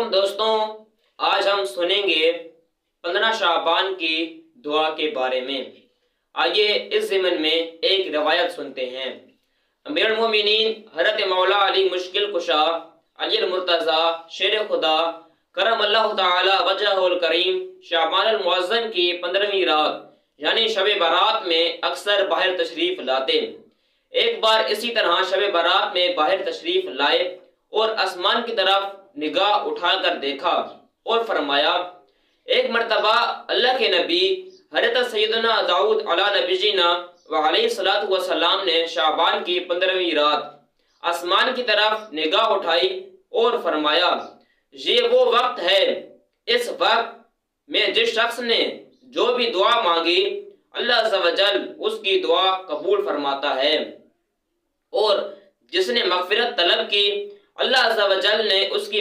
محترم دوستوں، آج ہم سنیں گے 15 شعبان کی دعا کے بارے میں۔ آئیے اس ضمن میں ایک روایت سنتے ہیں۔ امیر المومنین حضرت مولا علی مشکل کشا علی المرتضیٰ شیر خدا کرم اللہ تعالی وجہہ الکریم شعبان المعظم کی 15ویں رات یعنی شب برات میں اکثر باہر تشریف لاتے۔ ایک بار اسی طرح شب برات میں باہر تشریف لائے اور آسمان کی طرف نگاہ اٹھا کر دیکھا اور فرمایا، ایک مرتبہ اللہ کے نبی حضرت سیدنا داؤد علیہ نبی جینا وعلیہ الصلوۃ والسلام نے شعبان کی 15ویں رات آسمان کی طرف نگاہ اٹھائی اور فرمایا، یہ وہ وقت ہے، اس وقت میں جس شخص نے جو بھی دعا مانگی اللہ عز و جل اس کی دعا قبول فرماتا ہے، اور جس نے مغفرت طلب کی اللہ عز و جل نے اس کی